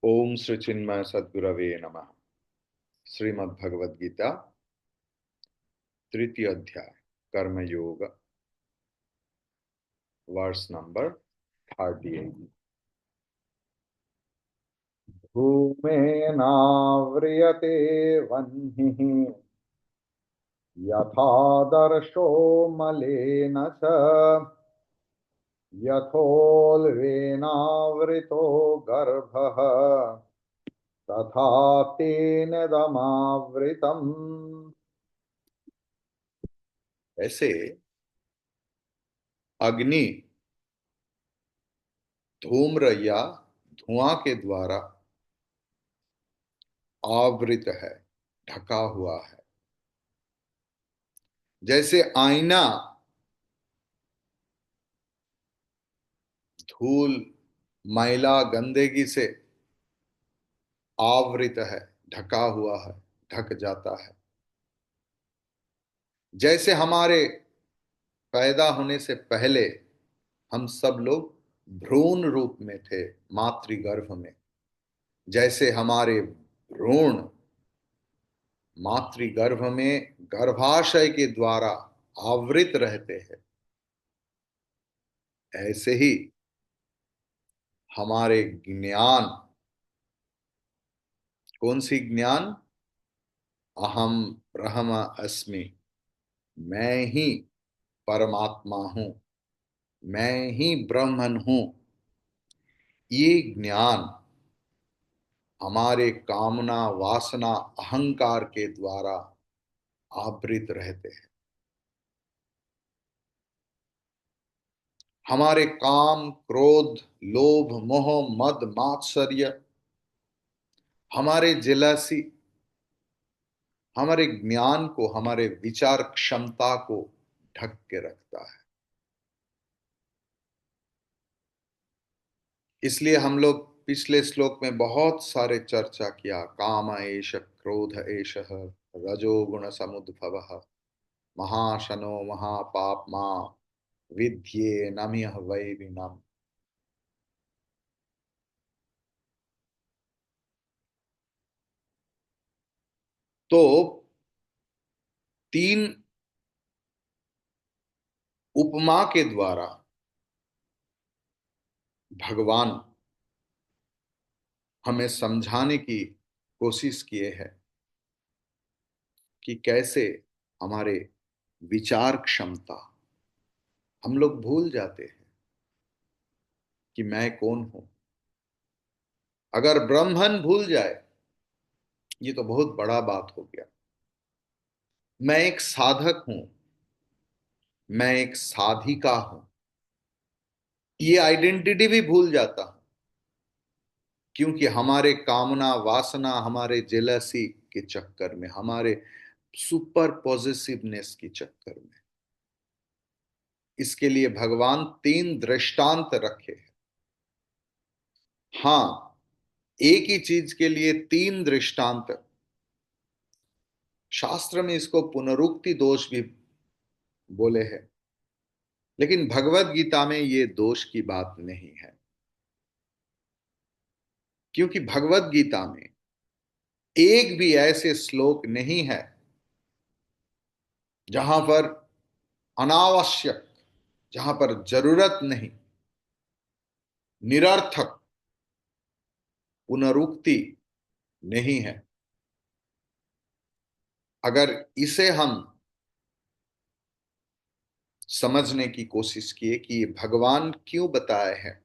ओम श्री चिन्मय सद्गुरवे नमः। श्रीमद् भगवद गीता तृतीय अध्याय कर्मयोग वर्ष नंबर 38। धूमेनाव्रियते वह्निः यथादर्शो मलेन च यथोल्बेनावृतो गर्भः तथा तेनेदमावृतम्। ऐसे अग्नि धूम्र या धुआं के द्वारा आवृत है, ढका हुआ है। जैसे आईना धूल मैला गंदगी से आवृत है, ढका हुआ है, ढक जाता है। जैसे हमारे पैदा होने से पहले हम सब लोग भ्रूण रूप में थे मातृगर्भ में, जैसे हमारे भ्रूण मातृगर्भ में गर्भाशय के द्वारा आवृत रहते हैं, ऐसे ही हमारे ज्ञान, कौन सी ज्ञान? अहम ब्रह्म अस्मि, मैं ही परमात्मा हूं, मैं ही ब्रह्मन हूं। ये ज्ञान हमारे कामना वासना अहंकार के द्वारा आवृत रहते हैं। हमारे काम क्रोध लोभ मोह मद मात्सर्य, हमारे जेलसी हमारे ज्ञान को, हमारे विचार क्षमता को ढक के रखता है। इसलिए हम लोग पिछले श्लोक में बहुत सारे चर्चा किया, काम एष क्रोध एष रजोगुण समुद्भव महाशनो महापाप्मा विद्ये नम्य वै विनम। तो तीन उपमा के द्वारा भगवान हमें समझाने की कोशिश किए हैं कि कैसे हमारे विचार क्षमता, हम लोग भूल जाते हैं कि मैं कौन हूं। अगर ब्रह्मन भूल जाए, ये तो बहुत बड़ा बात हो गया। मैं एक साधक हूं, मैं एक साधिका हूं, ये आइडेंटिटी भी भूल जाता हूं, क्योंकि हमारे कामना वासना, हमारे जेलसी के चक्कर में, हमारे सुपर पॉजिटिवनेस के चक्कर में। इसके लिए भगवान तीन दृष्टांत रखे हैं। हां, एक ही चीज के लिए तीन दृष्टांत, शास्त्र में इसको पुनरुक्ति दोष भी बोले हैं, लेकिन भगवत गीता में ये दोष की बात नहीं है। क्योंकि भगवत गीता में एक भी ऐसे श्लोक नहीं है जहां पर अनावश्यक, जहां पर जरूरत नहीं, निरर्थक पुनरुक्ति नहीं है। अगर इसे हम समझने की कोशिश किए कि ये भगवान क्यों बताए हैं,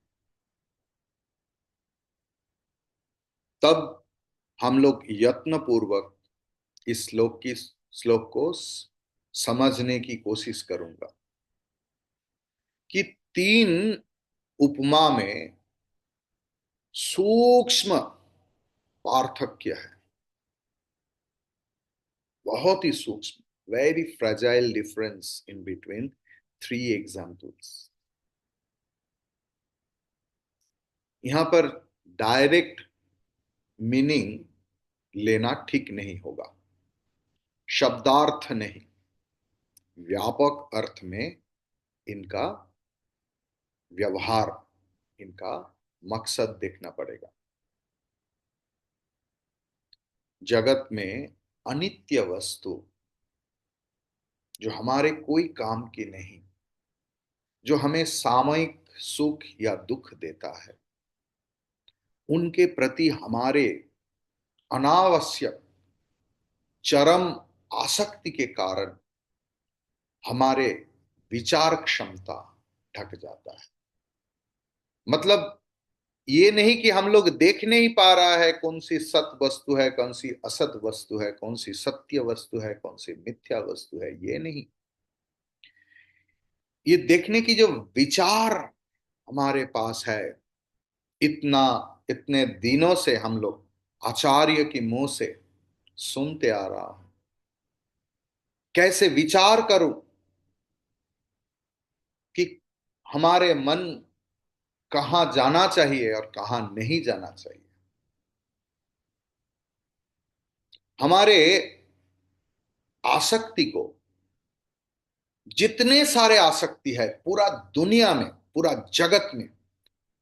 तब हम लोग यत्न पूर्वक इस श्लोक को समझने की कोशिश करूंगा कि तीन उपमा में सूक्ष्म पार्थक्य है, बहुत ही सूक्ष्म, very fragile difference in between three examples. यहां पर डायरेक्ट मीनिंग लेना ठीक नहीं होगा, शब्दार्थ नहीं, व्यापक अर्थ में इनका व्यवहार, इनका मकसद देखना पड़ेगा। जगत में अनित्य वस्तु जो हमारे कोई काम की नहीं, जो हमें सामयिक सुख या दुख देता है, उनके प्रति हमारे अनावश्यक चरम आसक्ति के कारण हमारे विचार क्षमता ढक जाता है। मतलब ये नहीं कि हम लोग देख नहीं पा रहा है कौन सी सत वस्तु है, कौन सी असत वस्तु है, कौन सी सत्य वस्तु है, कौन सी मिथ्या वस्तु है, ये नहीं। ये देखने की जो विचार हमारे पास है, इतना इतने दिनों से हम लोग आचार्य की मुंह से सुनते आ रहा हूं। कैसे विचार करूं कि हमारे मन कहाँ जाना चाहिए और कहाँ नहीं जाना चाहिए। हमारे आसक्ति को, जितने सारे आसक्ति है पूरा दुनिया में, पूरा जगत में,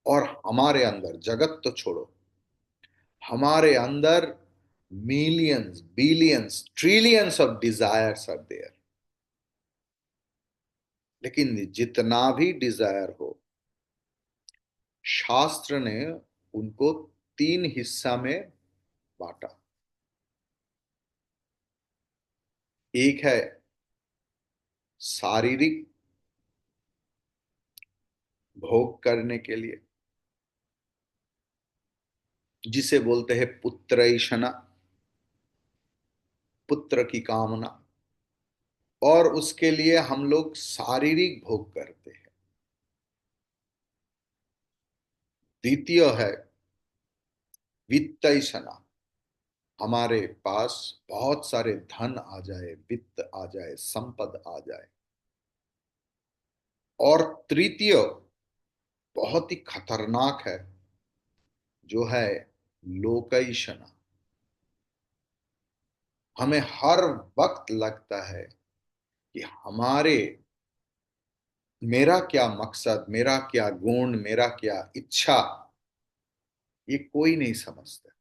और हमारे अंदर, जगत तो छोड़ो, हमारे अंदर millions, billions, trillions of desires are there. लेकिन जितना भी डिजायर हो, शास्त्र ने उनको तीन हिस्सा में बांटा। एक है शारीरिक भोग करने के लिए, जिसे बोलते हैं पुत्रैषणा, पुत्र की कामना, और उसके लिए हम लोग शारीरिक भोग करते हैं। द्वितीय है वित्तैषणा, हमारे पास बहुत सारे धन आ जाए, वित्त आ जाए, संपद आ जाए। और तृतीय बहुत ही खतरनाक है, जो है लोकैषणा। हमें हर वक्त लगता है कि हमारे, मेरा क्या मकसद, मेरा क्या गुण, मेरा क्या इच्छा, ये कोई नहीं समझता।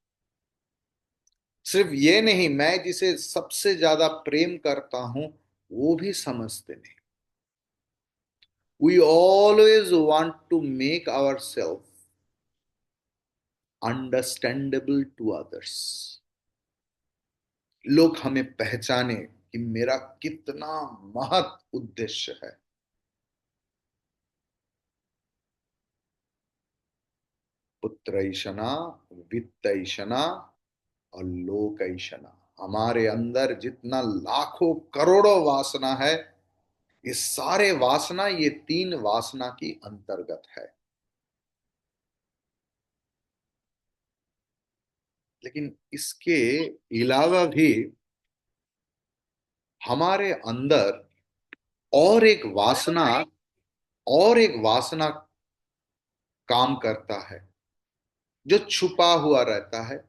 सिर्फ ये नहीं, मैं जिसे सबसे ज्यादा प्रेम करता हूं वो भी समझते नहीं। We always want to make our self understandable to others. लोग हमें पहचाने कि मेरा कितना महत उद्देश्य है। पुत्रैषणा, वित्तैषणा और लोकैषणा, हमारे अंदर जितना लाखों करोड़ों वासना है, ये सारे वासना, ये तीन वासना की अंतर्गत है। लेकिन इसके अलावा भी हमारे अंदर और एक वासना, और एक वासना काम करता है, जो छुपा हुआ रहता है,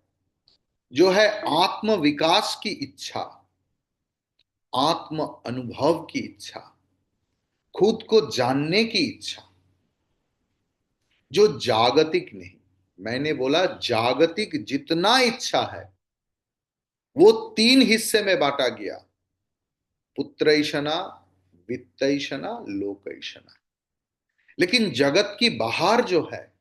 जो है आत्म विकास की इच्छा, आत्म अनुभव की इच्छा, खुद को जानने की इच्छा, जो जागतिक नहीं, मैंने बोला जागतिक जितना इच्छा है वो तीन हिस्से में बांटा गया, पुत्रैषणा, वित्तैषणा, लोकैषणा। लेकिन जगत की बाहर जो है,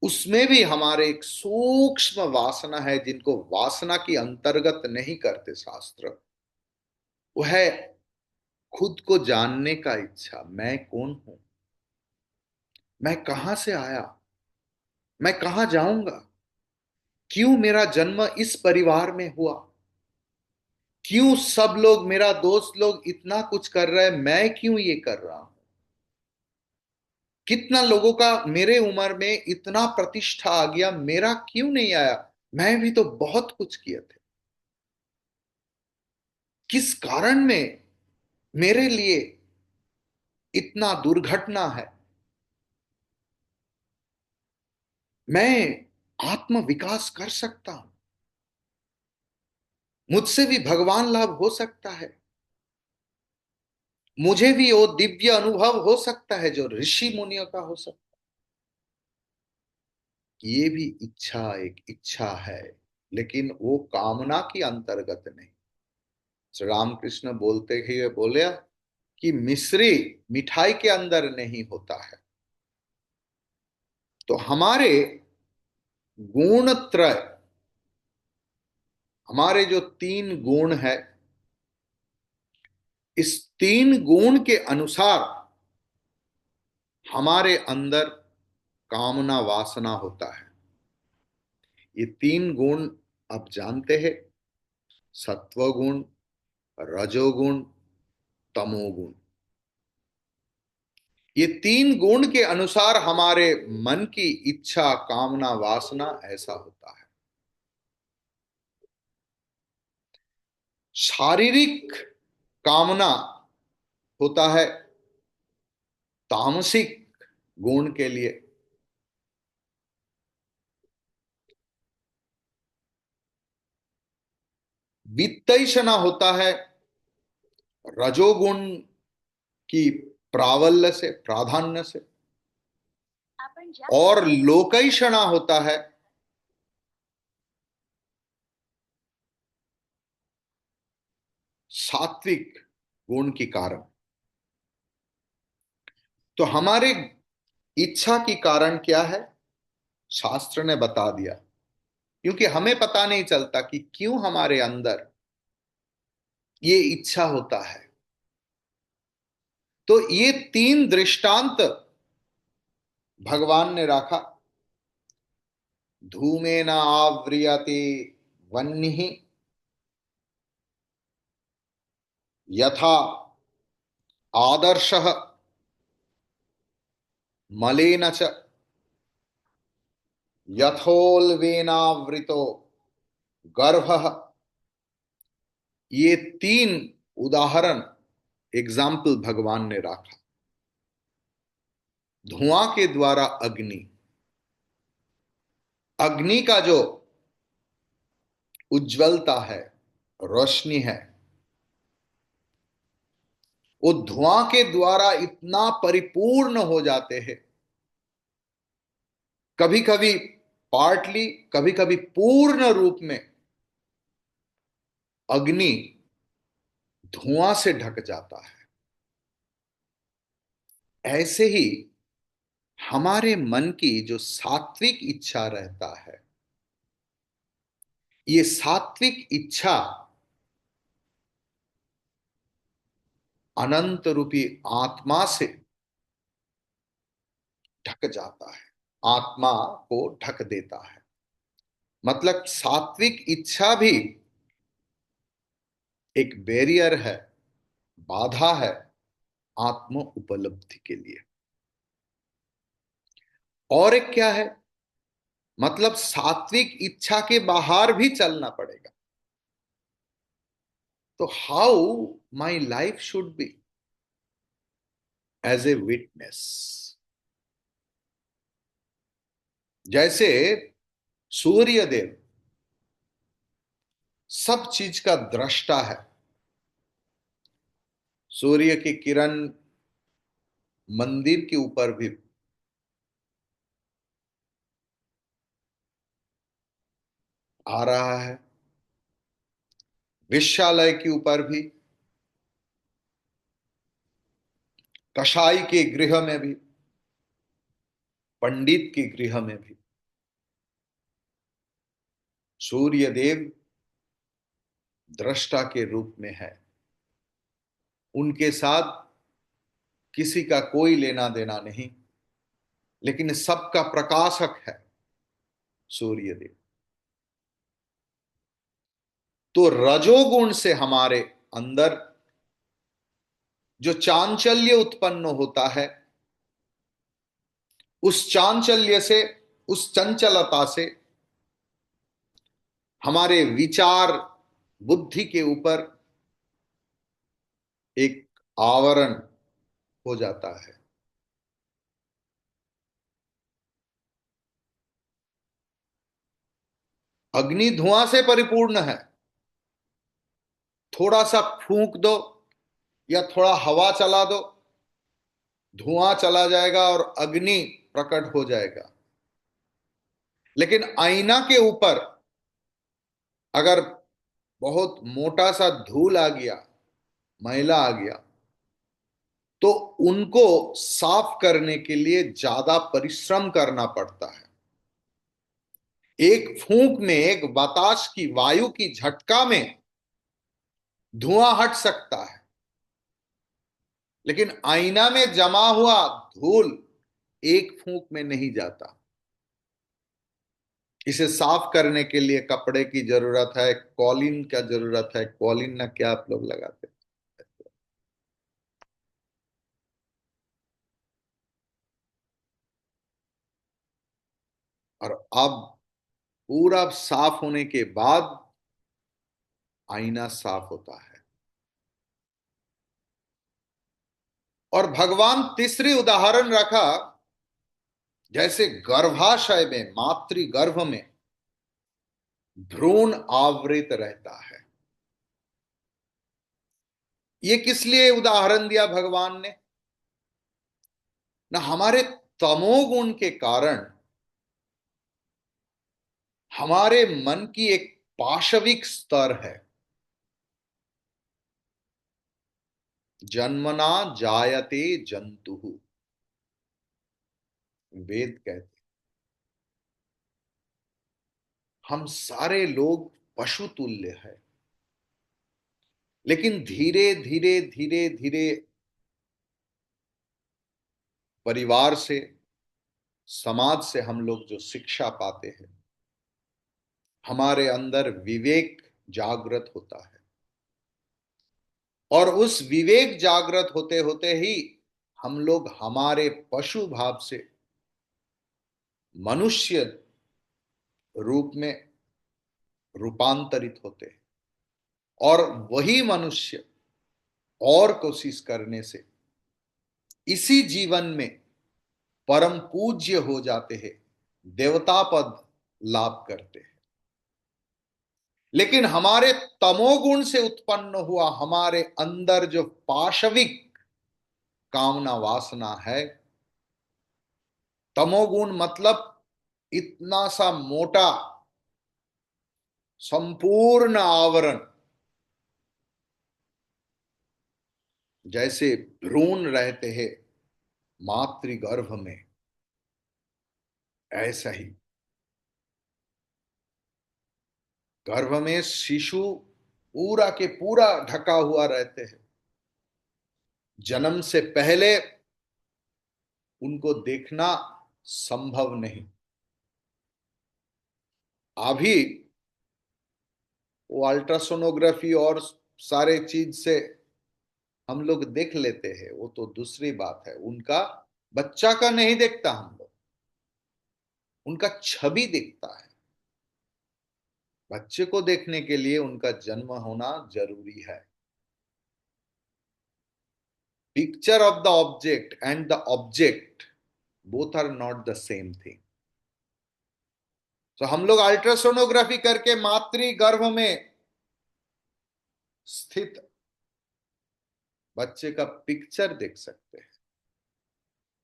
उसमें भी हमारे एक सूक्ष्म वासना है, जिनको वासना की अंतर्गत नहीं करते शास्त्र। वो है खुद को जानने का इच्छा। मैं कौन हूं, मैं कहां से आया, मैं कहां जाऊंगा, क्यों मेरा जन्म इस परिवार में हुआ, क्यों सब लोग, मेरा दोस्त लोग इतना कुछ कर रहे हैं, मैं क्यों ये कर रहा हूं, कितना लोगों का मेरे उम्र में इतना प्रतिष्ठा आ गया, मेरा क्यों नहीं आया, मैं भी तो बहुत कुछ किए थे, किस कारण में मेरे लिए इतना दुर्घटना है। मैं आत्म विकास कर सकता हूं, मुझसे भी भगवान लाभ हो सकता है, मुझे भी वो दिव्य अनुभव हो सकता है जो ऋषि मुनियों का हो सकता है। ये भी इच्छा, एक इच्छा है। लेकिन वो कामना की अंतर्गत नहीं। श्री रामकृष्ण बोलते ही बोले कि मिश्री मिठाई के अंदर नहीं होता है। तो हमारे गुण त्रय, हमारे जो तीन गुण है, इस तीन गुण के अनुसार हमारे अंदर कामना वासना होता है। ये तीन गुण आप जानते हैं, सत्वगुण, रजोगुण, तमोगुण। ये तीन गुण के अनुसार हमारे मन की इच्छा, कामना, वासना ऐसा होता है। शारीरिक कामना होता है तामसिक गुण के लिए, वित्तैषणा होता है रजोगुण की प्राबल्य से, प्राधान्य से, और लोकैषणा होता है सात्विक गुण के कारण। तो हमारे इच्छा की कारण क्या है, शास्त्र ने बता दिया। क्योंकि हमें पता नहीं चलता कि क्यों हमारे अंदर ये इच्छा होता है। तो ये तीन दृष्टांत भगवान ने रखा। धूमेन आव्रियते वह्निः यथा आदर्शः मलेन च यथोल्बेनावृतो गर्भः। ये तीन उदाहरण, एग्जाम्पल भगवान ने रखा। धुआं के द्वारा अग्नि, अग्नि का जो उज्जवलता है, रोशनी है, वो धुआं के द्वारा इतना परिपूर्ण हो जाते हैं, कभी कभी पार्टली, कभी कभी पूर्ण रूप में अग्नि धुआं से ढक जाता है। ऐसे ही हमारे मन की जो सात्विक इच्छा रहता है, ये सात्विक इच्छा अनंत रूपी आत्मा से ढक जाता है, आत्मा को ढक देता है। मतलब सात्विक इच्छा भी एक बैरियर है, बाधा है आत्म उपलब्धि के लिए। और एक क्या है, मतलब सात्विक इच्छा के बाहर भी चलना पड़ेगा। तो how my life should be as a witness. जैसे सूर्य देव सब चीज का दृष्टा है। सूर्य की किरण मंदिर के ऊपर भी आ रहा है, विश्यालय के ऊपर भी, कसाई के गृह में भी, पंडित के गृह में भी सूर्य देव दृष्टा के रूप में है। उनके साथ किसी का कोई लेना देना नहीं, लेकिन सबका प्रकाशक है सूर्य देव। तो रजोगुण से हमारे अंदर जो चांचल्य उत्पन्न होता है, उस चांचल्य से, उस चंचलता से हमारे विचार, बुद्धि के ऊपर एक आवरण हो जाता है। अग्नि धुआं से परिपूर्ण है। थोड़ा सा फूंक दो या थोड़ा हवा चला दो, धुआं चला जाएगा और अग्नि प्रकट हो जाएगा। लेकिन आईना के ऊपर अगर बहुत मोटा सा धूल आ गया, मैला आ गया, तो उनको साफ करने के लिए ज्यादा परिश्रम करना पड़ता है। एक फूंक में, एक बताश की, वायु की झटका में धुआं हट सकता है, लेकिन आईना में जमा हुआ धूल एक फूंक में नहीं जाता। इसे साफ करने के लिए कपड़े की जरूरत है, कॉलिन का जरूरत है। कॉलिन ना क्या आप लोग लगाते हैं? और अब पूरा साफ होने के बाद आईना साफ होता है। और भगवान तीसरी उदाहरण रखा, जैसे गर्भाशय में, मातृ गर्भ में भ्रूण आवृत रहता है। ये किस लिए उदाहरण दिया भगवान ने? ना हमारे तमोगुण के कारण हमारे मन की एक पाशविक स्तर है। जन्मना जायते जंतु, वेद कहते, हम सारे लोग पशु तुल्य है। लेकिन धीरे धीरे धीरे धीरे परिवार से, समाज से हम लोग जो शिक्षा पाते हैं, हमारे अंदर विवेक जागृत होता है। और उस विवेक जागृत होते होते ही हम लोग हमारे पशु भाव से मनुष्य रूप में रूपांतरित होते हैं। और वही मनुष्य और कोशिश करने से इसी जीवन में परम पूज्य हो जाते हैं, देवता पद लाभ करते हैं। लेकिन हमारे तमोगुण से उत्पन्न हुआ हमारे अंदर जो पाशविक कामना वासना है, तमोगुण मतलब इतना सा मोटा संपूर्ण आवरण, जैसे भ्रूण रहते हैं मातृगर्भ में, ऐसा ही गर्भ में शिशु पूरा के पूरा ढका हुआ रहते हैं। जन्म से पहले उनको देखना संभव नहीं। अभी वो अल्ट्रासोनोग्राफी और सारे चीज से हम लोग देख लेते हैं, वो तो दूसरी बात है। उनका बच्चा का नहीं देखता हम लोग, उनका छवि दिखता है। बच्चे को देखने के लिए उनका जन्म होना जरूरी है। Picture of the object and the object both are not the same thing. तो हम लोग अल्ट्रासोनोग्राफी करके मातृ गर्भ में स्थित बच्चे का पिक्चर देख सकते हैं,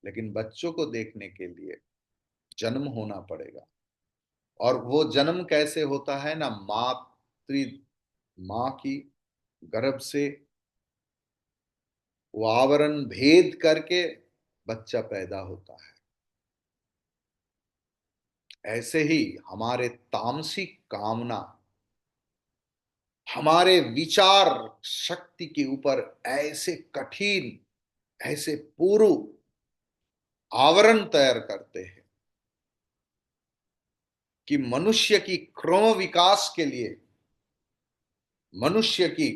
लेकिन बच्चों को देखने के लिए जन्म होना पड़ेगा। और वो जन्म कैसे होता है ना, मातृ, माँ की गर्भ से वो आवरण भेद करके बच्चा पैदा होता है। ऐसे ही हमारे तामसिक कामना हमारे विचार शक्ति के ऊपर ऐसे कठिन, ऐसे पूर्व आवरण तैयार करते हैं कि मनुष्य की क्रम विकास के लिए, मनुष्य की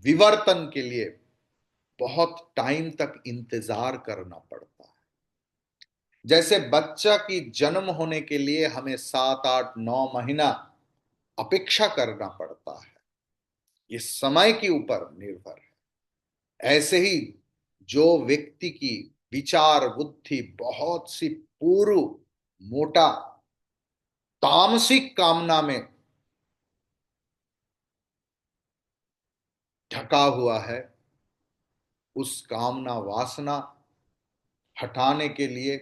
विवर्तन के लिए बहुत टाइम तक इंतजार करना पड़ता है। जैसे बच्चा की जन्म होने के लिए हमें 7 8 9 महीना अपेक्षा करना पड़ता है, ये समय के ऊपर निर्भर है। ऐसे ही जो व्यक्ति की विचार बुद्धि बहुत सी पूर्व मोटा तामसिक कामना में ढका हुआ है, उस कामना वासना हटाने के लिए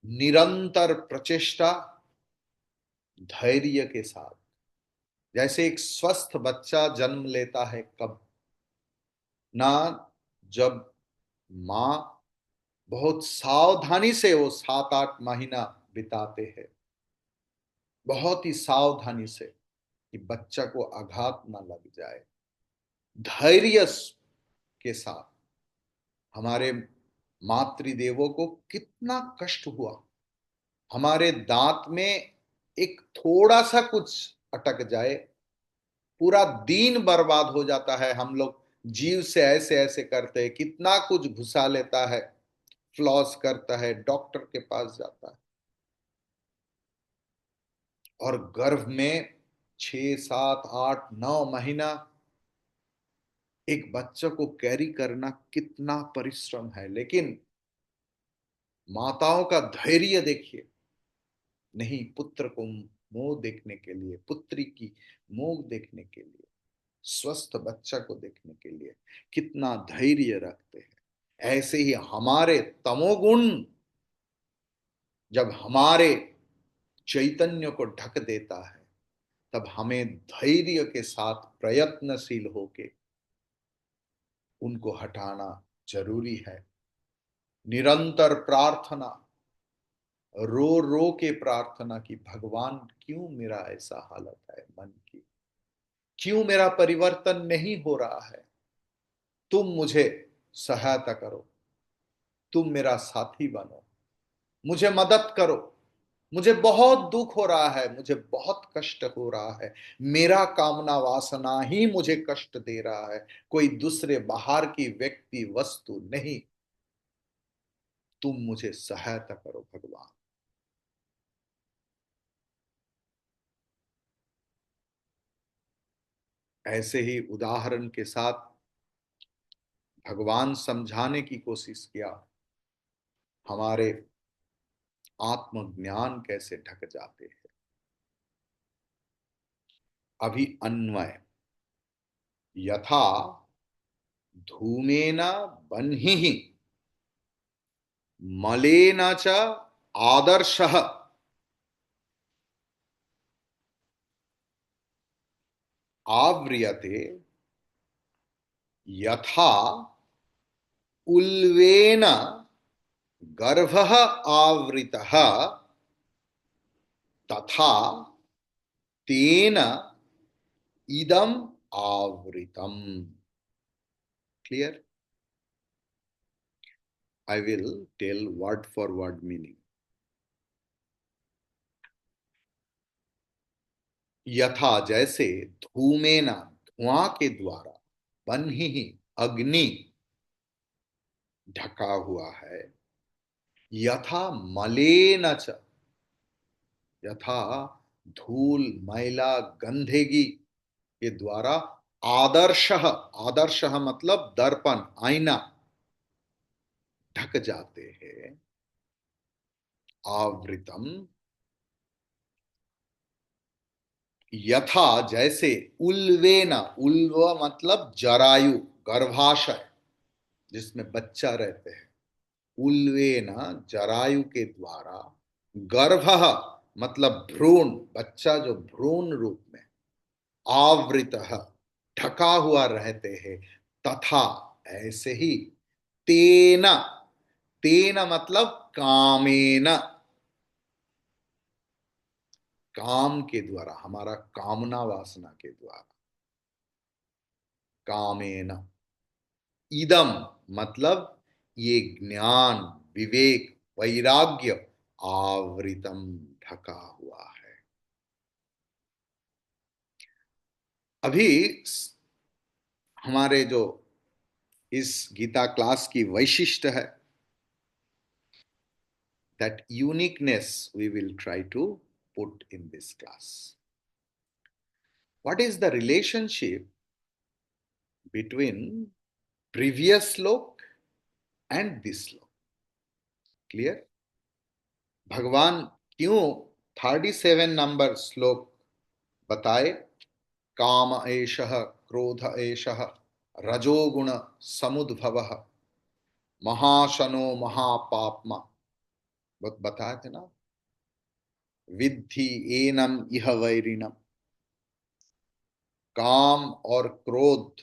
निरंतर प्रचेष्टा, धैर्य के साथ जैसे एक स्वस्थ बच्चा जन्म लेता है कब? ना, जब माँ बहुत सावधानी से वो 7-8 महीना बिताते हैं, बहुत ही सावधानी से, कि बच्चा को आघात ना लग जाए, धैर्य के साथ। हमारे मातृदेवों को कितना कष्ट हुआ, हमारे दांत में एक थोड़ा सा कुछ अटक जाए, पूरा दिन बर्बाद हो जाता है। हम लोग जीव से ऐसे ऐसे करते हैं, कितना कुछ घुसा लेता है, फ्लॉस करता है, डॉक्टर के पास जाता है। और गर्भ में 6, 7, 8, 9 महीना एक बच्चे को कैरी करना कितना परिश्रम है। लेकिन माताओं का धैर्य देखिए, नहीं, पुत्र को मुंह देखने के लिए, पुत्री की मुंह देखने के लिए, स्वस्थ बच्चा को देखने के लिए कितना धैर्य रखते हैं। ऐसे ही हमारे तमोगुण जब हमारे चैतन्य को ढक देता है, तब हमें धैर्य के साथ प्रयत्नशील होके उनको हटाना जरूरी है। निरंतर प्रार्थना, रो रो के प्रार्थना की, भगवान क्यों मेरा ऐसा हालत है मन की, क्यों मेरा परिवर्तन नहीं हो रहा है, तुम मुझे सहायता करो, तुम मेरा साथी बनो, मुझे मदद करो। मुझे बहुत दुख हो रहा है, मुझे बहुत कष्ट हो रहा है, मेरा कामना वासना ही मुझे कष्ट दे रहा है, कोई दूसरे बाहर की व्यक्ति वस्तु नहीं। तुम मुझे सहायता करो भगवान। ऐसे ही उदाहरण के साथ भगवान समझाने की कोशिश किया, हमारे आत्मज्ञान कैसे ढक जाते हैं। अभी अन्वय, यथा धूमेन बन्ही मलेन च आदर्शः आव्रियते, यथा उल्वेन गर्भः आवृतः, तथा तेन इदम आवृतम। Clear? I will tell word for word meaning. यथा जैसे, धूमेना धुआं के द्वारा, बन्ही अग्नि ढका हुआ है, यथा मलेन च, यथा धूल मैला गंधेगी के द्वारा, आदर्श, आदर्श मतलब दर्पण आईना ढक जाते हैं, आवृतम, यथा जैसे, उल्वेना, उल्व मतलब जरायु, गर्भाशय जिसमें बच्चा रहते हैं, उल्वेना जरायु के द्वारा, गर्भ मतलब भ्रूण, बच्चा जो भ्रूण रूप में, आवृत ढका हुआ रहते हैं, तथा ऐसे ही, तेना, तेना मतलब कामेन, काम के द्वारा, हमारा कामना वासना के द्वारा, कामेन, इदम मतलब ये ज्ञान, विवेक, वैराग्य, आवृतम ढका हुआ है। अभी हमारे जो इस गीता क्लास की वैशिष्ट्य है, that uniqueness we will try to put in this class. What is the relationship between previous slok and this slok? Clear? भगवान क्यों 37 नंबर श्लोक बताए, काम एषः, क्रोध एषः, रजोगुण समुद्भवः, महाशनो महापाप्मा, बताए थे ना, विद्धि एनम इह वैरिणम। काम और क्रोध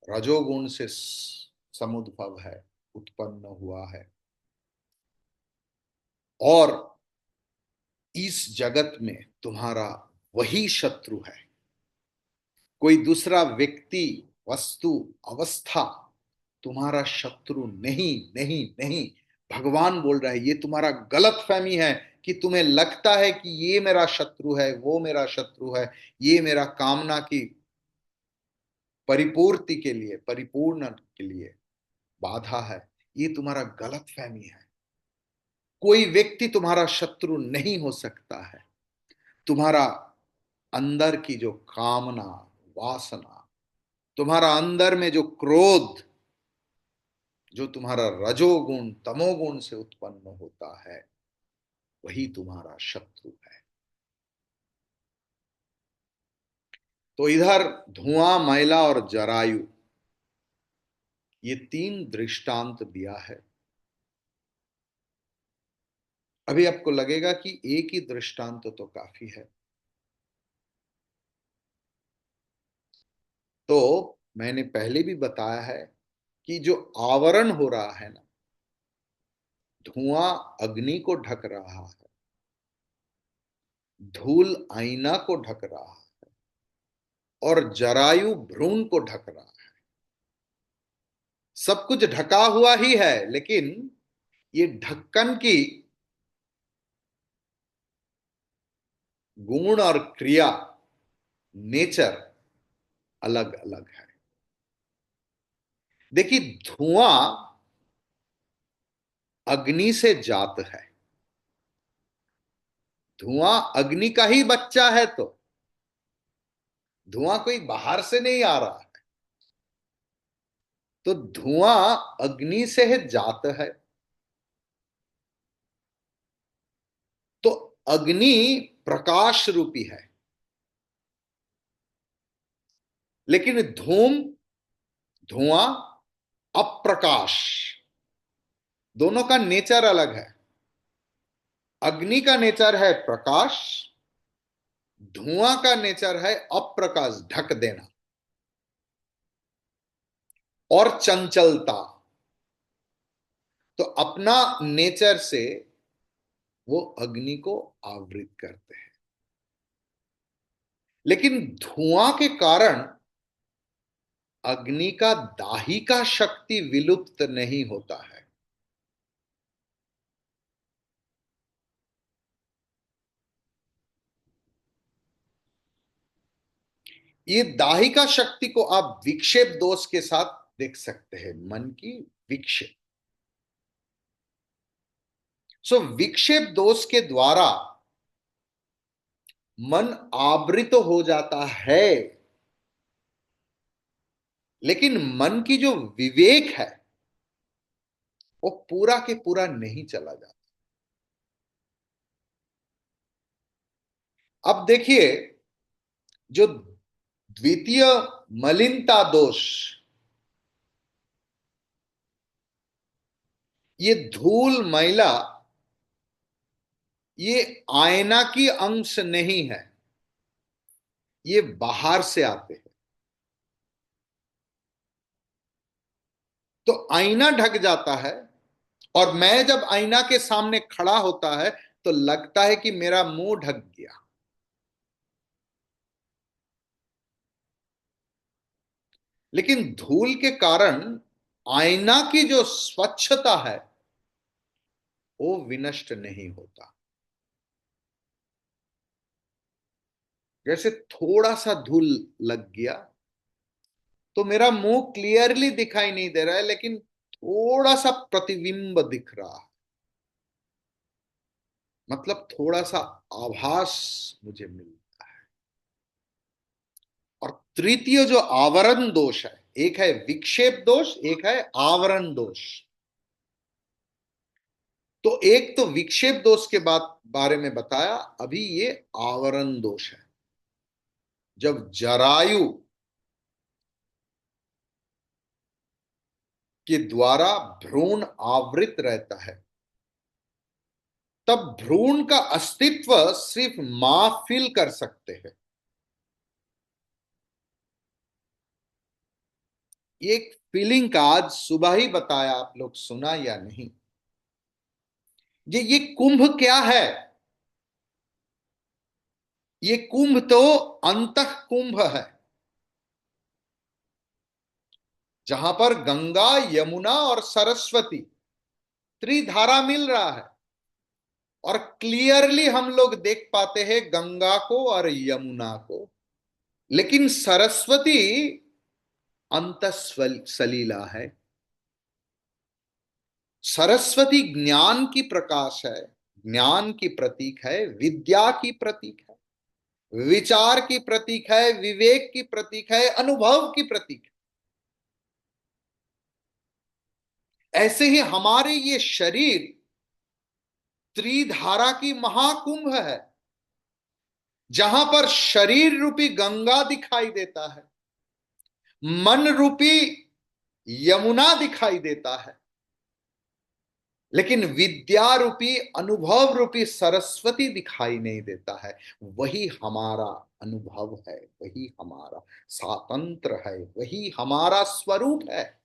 रजोगुण से समुद्भव है, उत्पन्न हुआ है। और इस जगत में तुम्हारा वही शत्रु है। कोई दूसरा व्यक्ति, वस्तु, अवस्था तुम्हारा शत्रु नहीं, नहीं, नहीं। भगवान बोल रहा है ये तुम्हारा गलत फहमी है कि तुम्हें लगता है कि ये मेरा शत्रु है, वो मेरा शत्रु है, ये मेरा कामना की परिपूर्ति के लिए, परिपूर्ण के लिए बाधा है। ये तुम्हारा गलत फहमी है। कोई व्यक्ति तुम्हारा शत्रु नहीं हो सकता है। तुम्हारा अंदर की जो कामना, वासना, तुम्हारा अंदर में जो क्रोध, जो तुम्हारा रजोगुण तमोगुण से उत्पन्न होता है, वही तुम्हारा शत्रु है। तो इधर धुआं, मैला और जरायु, ये तीन दृष्टांत दिया है। अभी आपको लगेगा कि एक ही दृष्टांत तो काफी है। तो मैंने पहले भी बताया है कि जो आवरण हो रहा है ना, धुआं अग्नि को ढक रहा है, धूल आईना को ढक रहा है, और जरायु भ्रूण को ढक रहा है। सब कुछ ढका हुआ ही है, लेकिन ये ढक्कन की गुण और क्रिया, नेचर अलग अलग है। देखिए, धुआं अग्नि से जात है। धुआं अग्नि का ही बच्चा है। तो धुआं कोई बाहर से नहीं आ रहा है। तो धुआं अग्नि से है जात है। तो अग्नि प्रकाश रूपी है, लेकिन धुआं अप्रकाश। दोनों का नेचर अलग है। अग्नि का नेचर है प्रकाश, धुआं का नेचर है अप्रकाश, ढक देना और चंचलता। तो अपना नेचर से वो अग्नि को आवृत करते हैं। लेकिन धुआं के कारण अग्नि का दाहिका शक्ति विलुप्त नहीं होता है। ये दाहिका शक्ति को आप विक्षेप दोष के साथ देख सकते हैं, मन की विक्षेप। सो विक्षेप दोष के द्वारा मन आवृत हो जाता है, लेकिन मन की जो विवेक है वो पूरा के पूरा नहीं चला जाता। अब देखिए, जो द्वितीय मलिनता दोष, ये धूल मैला, ये आईना की अंश नहीं है, ये बाहर से आते हैं। तो आईना ढक जाता है, और मैं जब आईना के सामने खड़ा होता है तो लगता है कि मेरा मुंह ढक गया। लेकिन धूल के कारण आईना की जो स्वच्छता है वो विनष्ट नहीं होता। जैसे थोड़ा सा धूल लग गया तो मेरा मुंह क्लियरली दिखाई नहीं दे रहा है, लेकिन थोड़ा सा प्रतिबिंब दिख रहा है। मतलब थोड़ा सा आभास मुझे मिलता है। और तृतीय जो आवरण दोष है, एक है विक्षेप दोष, एक है आवरण दोष। तो एक तो विक्षेप दोष के बारे में बताया, अभी ये आवरण दोष है। जब जरायु के द्वारा भ्रूण आवृत रहता है, तब भ्रूण का अस्तित्व सिर्फ मां फील कर सकते हैं। एक फीलिंग का आज सुबह ही बताया, आप लोग सुना या नहीं? ये कुंभ क्या है? ये कुंभ तो अंतः कुंभ है, जहां पर गंगा, यमुना और सरस्वती त्रिधारा मिल रहा है। और क्लियरली हम लोग देख पाते हैं गंगा को और यमुना को, लेकिन सरस्वती सलीला है। सरस्वती ज्ञान की प्रकाश है, ज्ञान की प्रतीक है, विद्या की प्रतीक है, विचार की प्रतीक है, विवेक की प्रतीक है, अनुभव की प्रतीक है। ऐसे ही हमारे ये शरीर त्रिधारा की महाकुंभ है, जहां पर शरीर रूपी गंगा दिखाई देता है, मन रूपी यमुना दिखाई देता है, लेकिन विद्या रूपी, अनुभव रूपी सरस्वती दिखाई नहीं देता है। वही हमारा अनुभव है, वही हमारा स्वातंत्र है, वही हमारा स्वरूप है,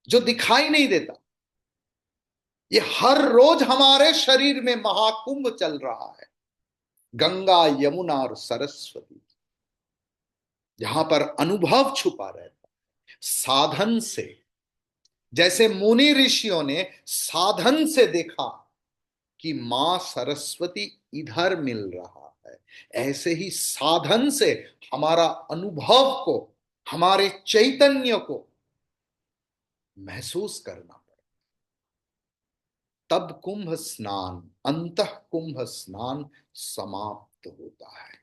जो दिखाई नहीं देता। ये हर रोज हमारे शरीर में महाकुंभ चल रहा है, गंगा, यमुना और सरस्वती, जहां पर अनुभव छुपा रहता है साधन से। जैसे मुनि ऋषियों ने साधन से देखा कि मां सरस्वती इधर मिल रहा है, ऐसे ही साधन से हमारा अनुभव को, हमारे चैतन्य को महसूस करना पड़े। तब कुंभ स्नान, अंतः कुंभ स्नान समाप्त होता है।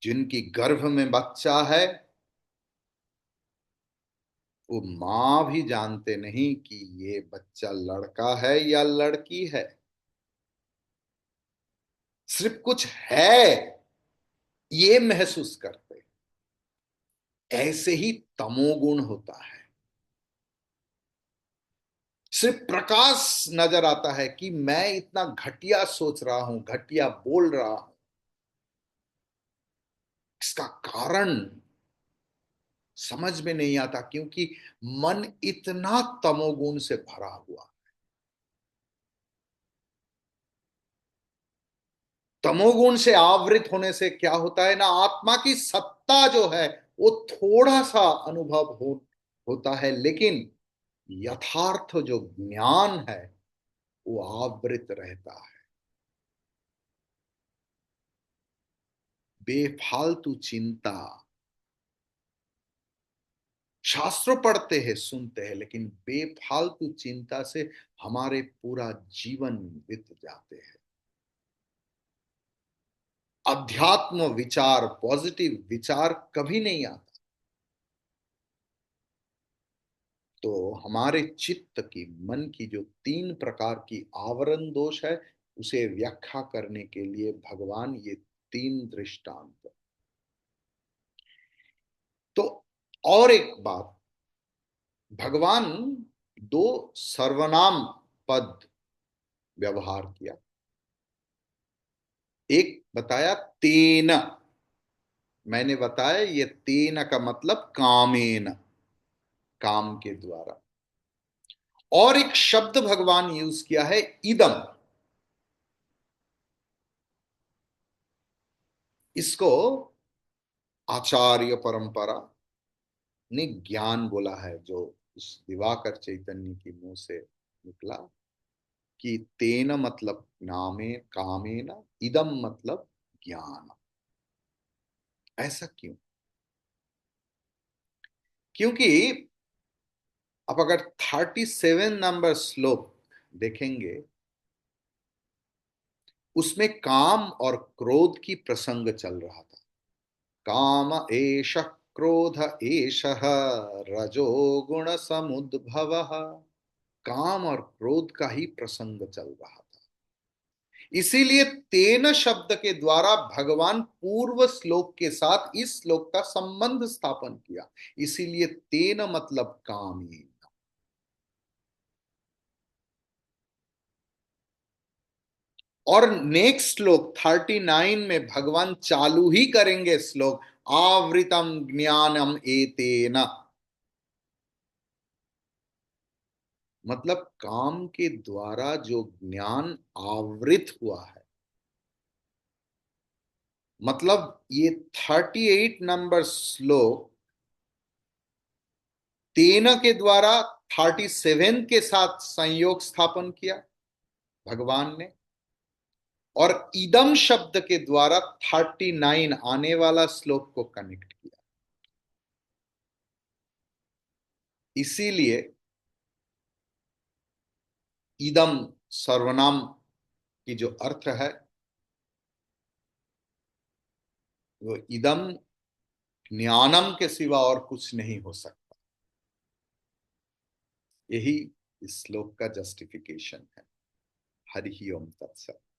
जिनकी गर्भ में बच्चा है, वो मां भी जानते नहीं कि ये बच्चा लड़का है या लड़की है। सिर्फ कुछ है ये महसूस करते हैं। ऐसे ही तमोगुण होता है। सिर्फ प्रकाश नजर आता है कि मैं इतना घटिया सोच रहा हूं, घटिया बोल रहा हूं। इसका कारण समझ में नहीं आता, क्योंकि मन इतना तमोगुण से भरा हुआ। तमोगुण से आवृत होने से क्या होता है ना, आत्मा की सत्ता जो है वो थोड़ा सा अनुभव होता है, लेकिन यथार्थ जो ज्ञान है वो आवृत रहता है। बेफालतू चिंता। शास्त्र पढ़ते हैं, सुनते हैं, लेकिन बेफालतू चिंता से हमारे पूरा जीवन बीत जाते हैं। अध्यात्म विचार, पॉजिटिव विचार कभी नहीं आता। तो हमारे चित्त की, मन की जो 3 प्रकार की आवरण दोष है, उसे व्याख्या करने के लिए भगवान ये 3 दृष्टांत। तो और एक बात, भगवान 2 सर्वनाम पद व्यवहार किया। एक बताया तेन, मैंने बताया ये तेन का मतलब कामेन, काम के द्वारा। और एक शब्द भगवान यूज किया है इदम। इसको आचार्य परंपरा ने ज्ञान बोला है, जो उस दिवाकर चैतन्य की मुंह से निकला कि तेन मतलब नामे कामेन, इदम मतलब ज्ञान। ऐसा क्यों? क्योंकि अब अगर 37 नंबर श्लोक देखेंगे, उसमें काम और क्रोध की प्रसंग चल रहा था। काम एष, क्रोध एष, रजो गुण समुद्भव। काम और क्रोध का ही प्रसंग चल रहा था। इसीलिए तेन शब्द के द्वारा भगवान पूर्व श्लोक के साथ इस श्लोक का संबंध स्थापन किया। इसीलिए तेन मतलब कामी। और नेक्स्ट श्लोक 39 में भगवान चालू ही करेंगे श्लोक, आवृतम ज्ञानम एतेन। मतलब काम के द्वारा जो ज्ञान आवृत हुआ है, मतलब ये 38 नंबर श्लोक तेन के द्वारा 37 के साथ संयोग स्थापन किया भगवान ने, और इदम शब्द के द्वारा 39 आने वाला श्लोक को कनेक्ट किया। इसीलिए इदम सर्वनाम की जो अर्थ है, वो इदम ज्ञानम के सिवा और कुछ नहीं हो सकता। यही इस श्लोक का जस्टिफिकेशन है। हरि ओम तत्सत।